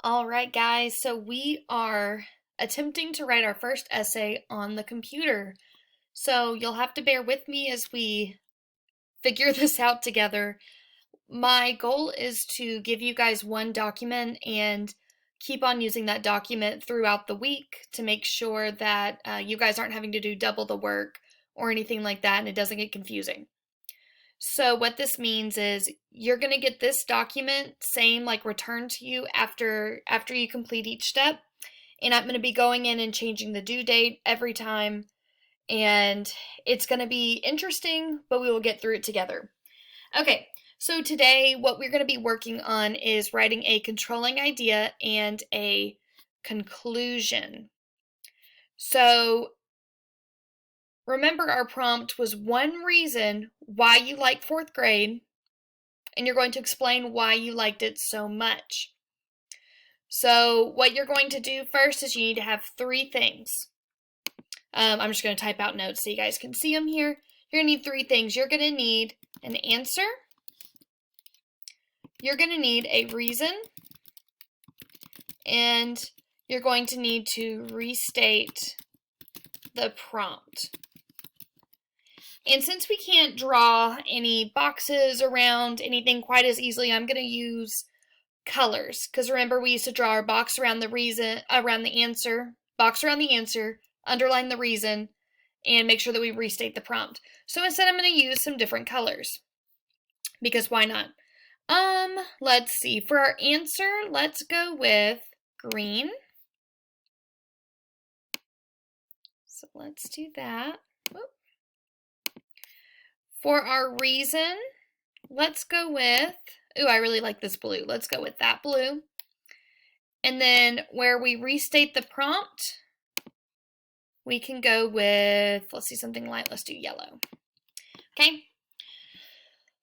All right, guys, so we are attempting to write our first essay on the computer. So you'll have to bear with me as we figure this out together. My goal is to give you guys one document and keep on using that document throughout the week to make sure that you guys aren't having to do double the work or anything like that and it doesn't get confusing. So what this means is you're going to get this document same like returned to you after you complete each step, and I'm going to be going in and changing the due date every time, and it's going to be interesting, but we will get through it together. Okay. So today what we're going to be working on is writing a controlling idea and a conclusion. So remember, our prompt was one reason why you like fourth grade, and you're going to explain why you liked it so much. So what you're going to do first is you need to have three things. I'm just going to type out notes so you guys can see them here. You're going to need three things. You're going to need an answer. You're going to need a reason. And you're going to need to restate the prompt. And since we can't draw any boxes around anything quite as easily, I'm going to use colors. Because remember, we used to draw our box around the reason, around the answer, box around the answer, underline the reason, and make sure that we restate the prompt. So instead, I'm going to use some different colors. Because why not? Let's see. For our answer, let's go with green. So let's do that. Whoop. For our reason, let's go with, ooh, I really like this blue. Let's go with that blue. And then where we restate the prompt, we can go with, let's see, something light. Let's do yellow. Okay.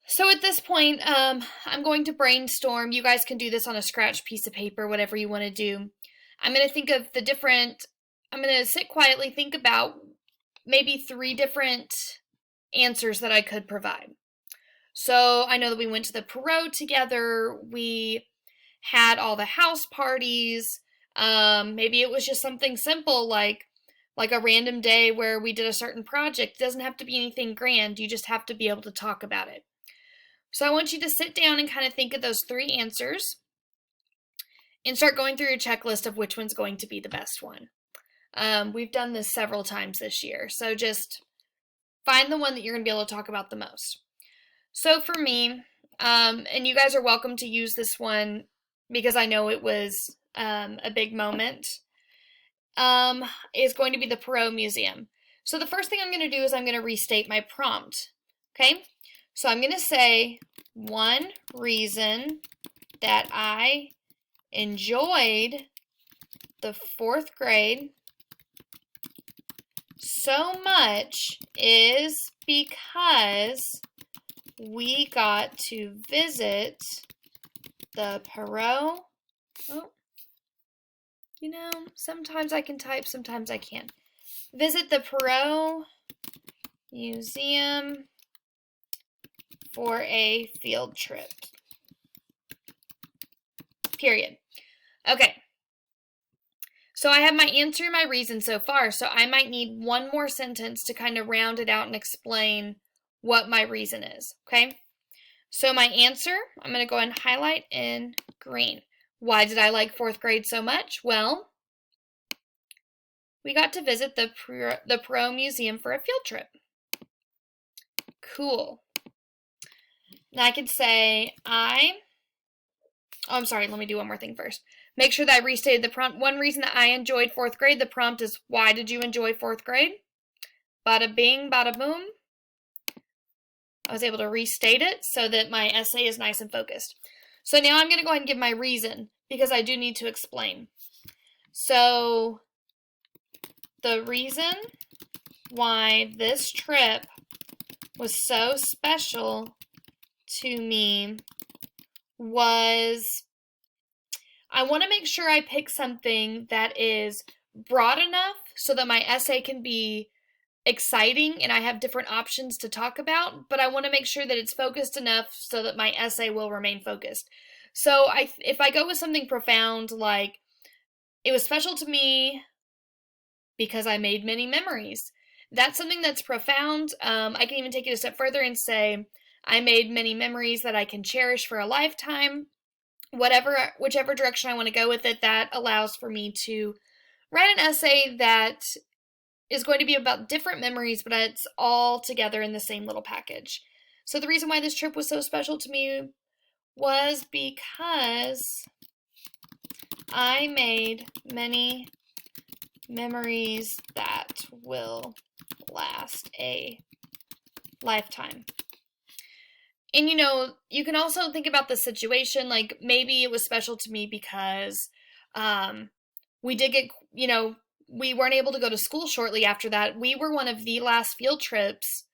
So at this point, I'm going to brainstorm. You guys can do this on a scratch piece of paper, whatever you want to do. I'm going to think of the different, I'm going to sit quietly, think about maybe three different answers that I could provide. So I know that we went to the Perot together. We had all the house parties. Maybe it was just something simple like a random day where we did a certain project. It doesn't have to be anything grand. You just have to be able to talk about it. So I want you to sit down and kind of think of those three answers and start going through your checklist of which one's going to be the best one. We've done this several times this year, so just find the one that you're going to be able to talk about the most. So for me, and you guys are welcome to use this one because I know it was a big moment, is going to be the Perot Museum. So the first thing I'm going to do is I'm going to restate my prompt, okay? So I'm going to say one reason that I enjoyed the fourth grade so much is because we got to visit the Perot. Oh, you know, sometimes I can type, sometimes I can't. Visit the Perot Museum for a field trip. Period. Okay. So I have my answer and my reason so far, so I might need one more sentence to kind of round it out and explain what my reason is, okay? So my answer, I'm going to go ahead and highlight in green. Why did I like fourth grade so much? Well, we got to visit the Perot Museum for a field trip. Cool. Now I could say I'm sorry, let me do one more thing first. Make sure that I restated the prompt. One reason that I enjoyed fourth grade, the prompt is, why did you enjoy fourth grade? Bada bing, bada boom. I was able to restate it so that my essay is nice and focused. So now I'm going to go ahead and give my reason because I do need to explain. So the reason why this trip was so special to me was I want to make sure I pick something that is broad enough so that my essay can be exciting and I have different options to talk about, but I want to make sure that it's focused enough so that my essay will remain focused. So if I go with something profound like, it was special to me because I made many memories. That's something that's profound. I can even take it a step further and say, I made many memories that I can cherish for a lifetime. Whichever direction I want to go with it, that allows for me to write an essay that is going to be about different memories, but it's all together in the same little package. So the reason why this trip was so special to me was because I made many memories that will last a lifetime. And you can also think about the situation, like maybe it was special to me because we did get, we weren't able to go to school shortly after that. We were one of the last field trips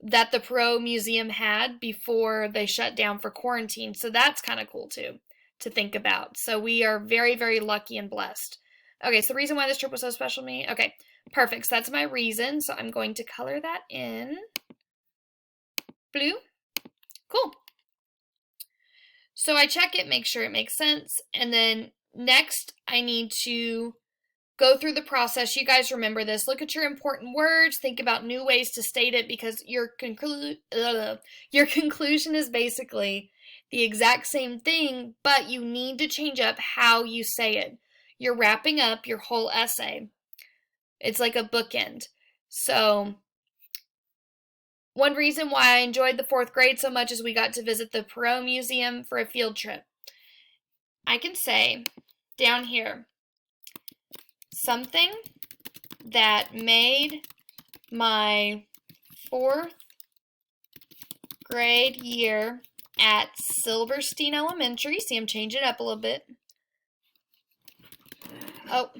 that the Perot Museum had before they shut down for quarantine. So that's kind of cool too to think about. So we are very, very lucky and blessed. Okay, so the reason why this trip was so special to me. Okay, perfect. So that's my reason. So I'm going to color that in blue. Cool. So I check it, make sure it makes sense, and then next I need to go through the process. You guys remember this. Look at your important words, think about new ways to state it, because your conclusion is basically the exact same thing, but you need to change up how you say it. You're wrapping up your whole essay. It's like a bookend. So one reason why I enjoyed the 4th grade so much is we got to visit the Perot Museum for a field trip. I can say down here, something that made my 4th grade year at Silverstein Elementary. See, I'm changing it up a little bit. Oh,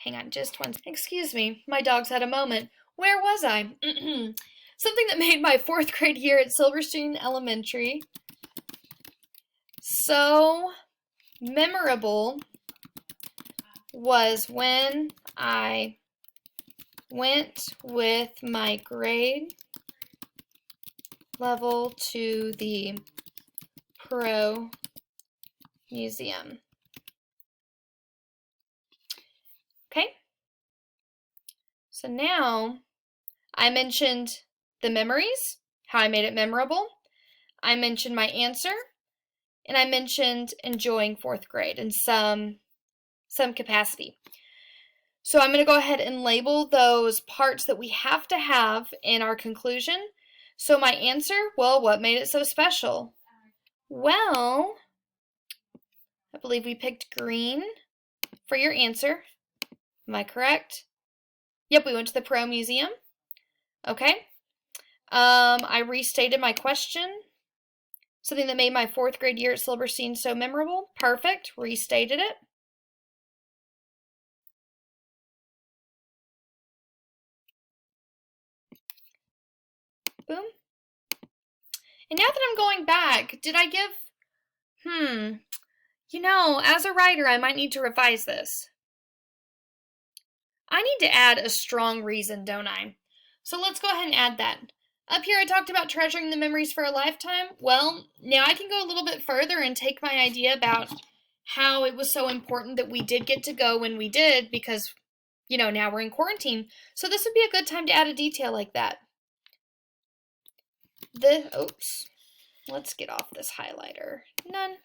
hang on just one. Excuse me, my dogs had a moment. Where was I? Something that made my 4th grade year at Silverstein Elementary so memorable was when I went with my grade level to the Perot Museum. Okay, so now I mentioned the memories, how I made it memorable. I mentioned my answer, and I mentioned enjoying 4th grade in some capacity. So I'm going to go ahead and label those parts that we have to have in our conclusion. So my answer, well, what made it so special? Well, I believe we picked green for your answer. Am I correct? Yep, we went to the Perot Museum. Okay. I restated my question. Something that made my 4th grade year at Silverstein so memorable. Perfect. Restated it. Boom. And now that I'm going back, did I give, as a writer, I might need to revise this. I need to add a strong reason, don't I? So let's go ahead and add that. Up here I talked about treasuring the memories for a lifetime. Well, now I can go a little bit further and take my idea about how it was so important that we did get to go when we did because, now we're in quarantine. So this would be a good time to add a detail like that. Let's get off this highlighter. None.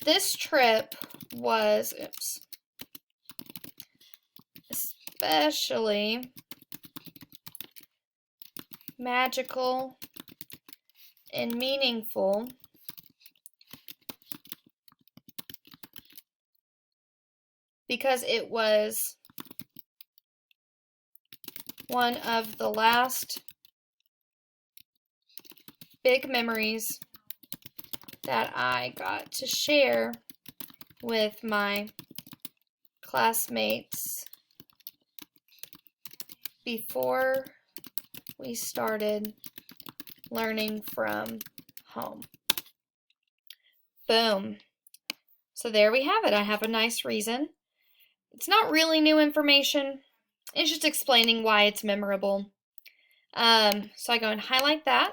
This trip was, especially magical and meaningful because it was one of the last big memories that I got to share with my classmates before we started learning from home. Boom. So there we have it. I have a nice reason. It's not really new information. It's just explaining why it's memorable. So I go and highlight that.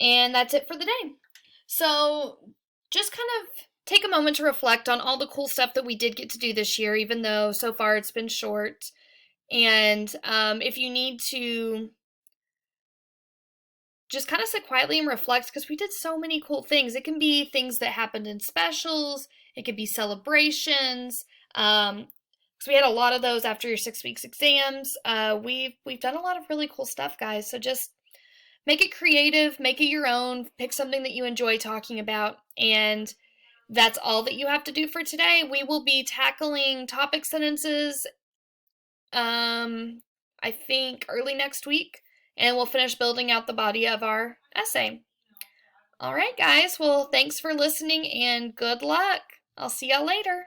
And that's it for the day. So just kind of take a moment to reflect on all the cool stuff that we did get to do this year, even though so far it's been short. And if you need to just kind of sit quietly and reflect, because we did so many cool things. It can be things that happened in specials, it could be celebrations. Because we had a lot of those after your 6 weeks exams. We've done a lot of really cool stuff, guys. So just make it creative, make it your own, pick something that you enjoy talking about, and that's all that you have to do for today. We will be tackling topic sentences, I think early next week, and we'll finish building out the body of our essay. All right, guys. Well, thanks for listening and good luck. I'll see y'all later.